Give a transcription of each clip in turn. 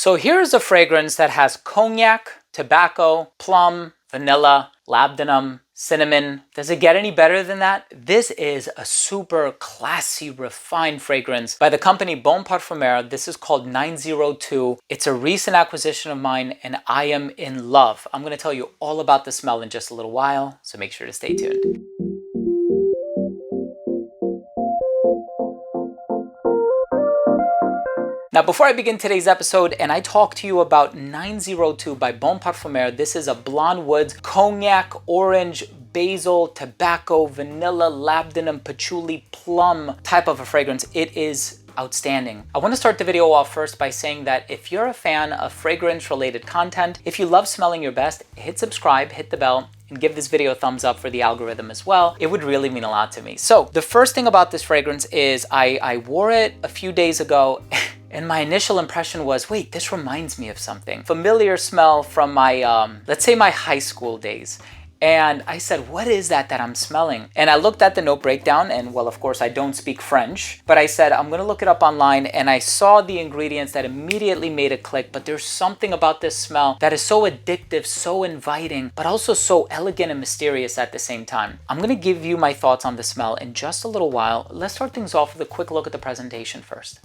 So here's a fragrance that has cognac, tobacco, plum, vanilla, labdanum, cinnamon. Does it get any better than that? This is a super classy, refined fragrance by the company Parfumeur. This is called 902. It's a recent acquisition of mine and I am in love. I'm going to tell you all about the smell in just a little while, so make sure to stay tuned. Now, before I begin today's episode and I talk to you about 902 by Parfumeur, this is a blonde woods, cognac, orange, basil, tobacco, vanilla, labdanum, patchouli, plum type of a fragrance. It is outstanding. I want to start the video off first by saying that if you're a fan of fragrance related content, if you love smelling your best, hit subscribe, hit the bell, and give this video a thumbs up for the algorithm as well. It would really mean a lot to me. So the first thing about this fragrance is I wore it a few days ago and my initial impression was, wait, this reminds me of something. Familiar smell from my, let's say my high school days. And I said, what is that I'm smelling? And I looked at the note breakdown and well, of course I don't speak French, but I said, I'm gonna look it up online and I saw the ingredients that immediately made it click, but there's something about this smell that is so addictive, so inviting, but also so elegant and mysterious at the same time. I'm gonna give you my thoughts on the smell in just a little while. Let's start things off with a quick look at the presentation first.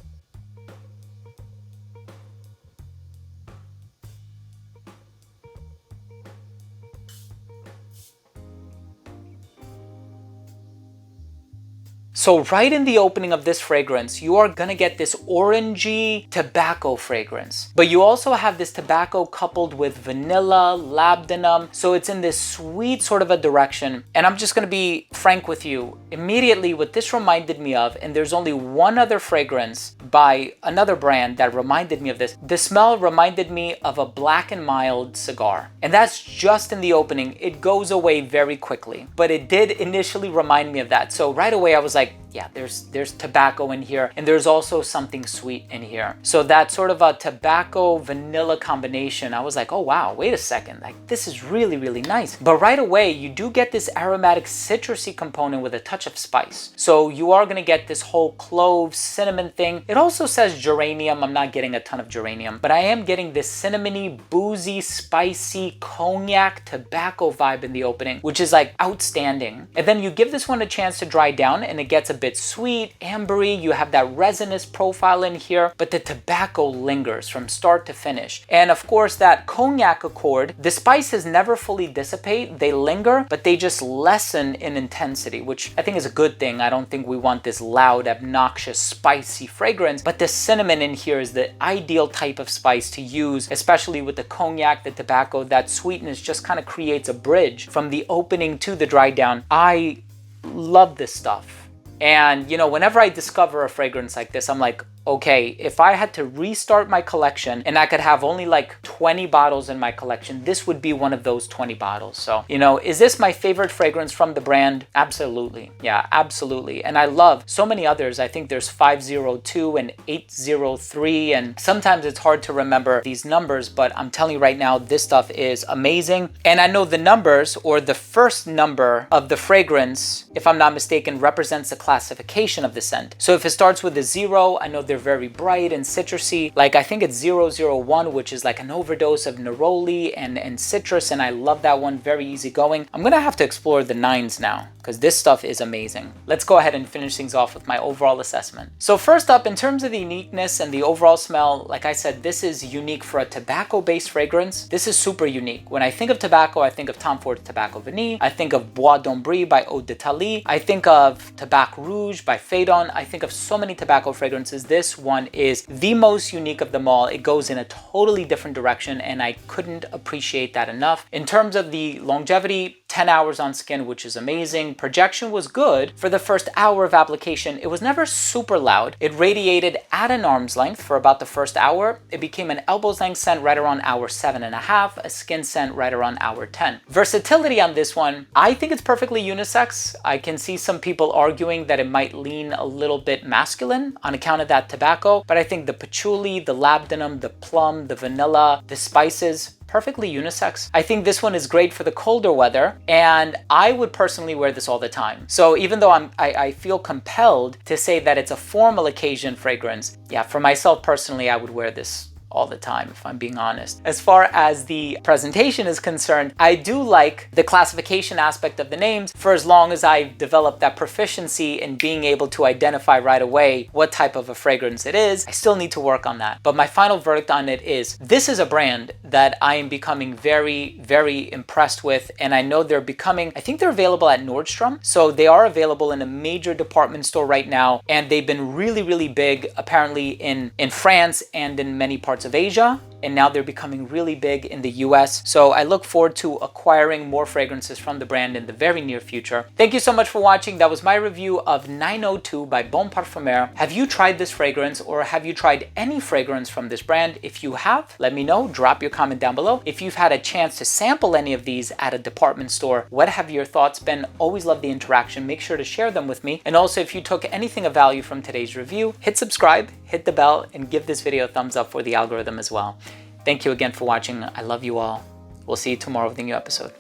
So right in the opening of this fragrance, you are gonna get this orangey tobacco fragrance. But you also have this tobacco coupled with vanilla, labdanum. So it's in this sweet sort of a direction. And I'm just gonna be frank with you. Immediately what this reminded me of, and there's only one other fragrance by another brand that reminded me of this. The smell reminded me of a Black and Mild cigar. And that's just in the opening. It goes away very quickly. But it did initially remind me of that. So right away I was like, yeah, there's tobacco in here and there's also something sweet in here. So that sort of a tobacco vanilla combination, I was like, oh wow, wait a second, like this is really, really nice. But right away, you do get this aromatic citrusy component with a touch of spice. So you are gonna get this whole clove, cinnamon thing. It also says geranium. I'm not getting a ton of geranium, but I am getting this cinnamony, boozy, spicy, cognac, tobacco vibe in the opening, which is like outstanding. And then you give this one a chance to dry down and it gets a bit sweet, ambery, you have that resinous profile in here, but the tobacco lingers from start to finish. And of course that cognac accord, the spices never fully dissipate, they linger, but they just lessen in intensity, which I think is a good thing. I don't think we want this loud, obnoxious, spicy fragrance, but the cinnamon in here is the ideal type of spice to use, especially with the cognac, the tobacco. That sweetness just kind of creates a bridge from the opening to the dry down. I love this stuff. And you know, whenever I discover a fragrance like this, I'm like, okay, if I had to restart my collection and I could have only like 20 bottles in my collection, this would be one of those 20 bottles. So, you know, is this my favorite fragrance from the brand? Absolutely. Yeah, absolutely. And I love so many others. I think there's 502 and 803, and sometimes it's hard to remember these numbers, but I'm telling you right now, this stuff is amazing. And I know the numbers, or the first number of the fragrance, if I'm not mistaken, represents the classification of the scent. So if it starts with a 0, I know they're very bright and citrusy. Like I think it's 001, which is like an overdose of neroli and citrus, and I love that one, very easygoing. I'm gonna have to explore the 9s now because this stuff is amazing. Let's go ahead and finish things off with my overall assessment. So first up, in terms of the uniqueness and the overall smell, like I said, this is unique for a tobacco-based fragrance. This is super unique. When I think of tobacco, I think of Tom Ford's Tobacco Vanille. I think of Bois d'Ombry by Eau d'Italie. I think of Tobacco Rouge by Phaidon. I think of so many tobacco fragrances. This one is the most unique of them all. It goes in a totally different direction and I couldn't appreciate that enough. In terms of the longevity, 10 hours on skin, which is amazing. Projection was good for the first hour of application. It was never super loud. It radiated at an arm's length for about the first hour. It became an elbow's length scent right around hour 7.5, a skin scent right around hour 10. Versatility on this one, I think it's perfectly unisex. I can see some people arguing that it might lean a little bit masculine on account of that tobacco, but I think the patchouli, the labdanum, the plum, the vanilla, the spices, perfectly unisex. I think this one is great for the colder weather, and I would personally wear this all the time. So even though I feel compelled to say that it's a formal occasion fragrance, yeah, for myself personally, I would wear this all the time, if I'm being honest. As far as the presentation is concerned, I do like the classification aspect of the names for as long as I develop that proficiency in being able to identify right away what type of a fragrance it is. I still need to work on that. But my final verdict on it is, this is a brand that I am becoming very, very impressed with. And I know they're becoming, I think they're available at Nordstrom. So they are available in a major department store right now. And they've been really, really big, apparently in France and in many parts of Asia. And now they're becoming really big in the US. So I look forward to acquiring more fragrances from the brand in the very near future. Thank you so much for watching. That was my review of 902 by Bon Parfumeur. Have you tried this fragrance, or have you tried any fragrance from this brand? If you have, let me know. Drop your comment down below. If you've had a chance to sample any of these at a department store, what have your thoughts been? Always love the interaction. Make sure to share them with me. And also, if you took anything of value from today's review, hit subscribe, hit the bell, and give this video a thumbs up for the algorithm as well. Thank you again for watching. I love you all. We'll see you tomorrow with a new episode.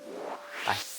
Bye.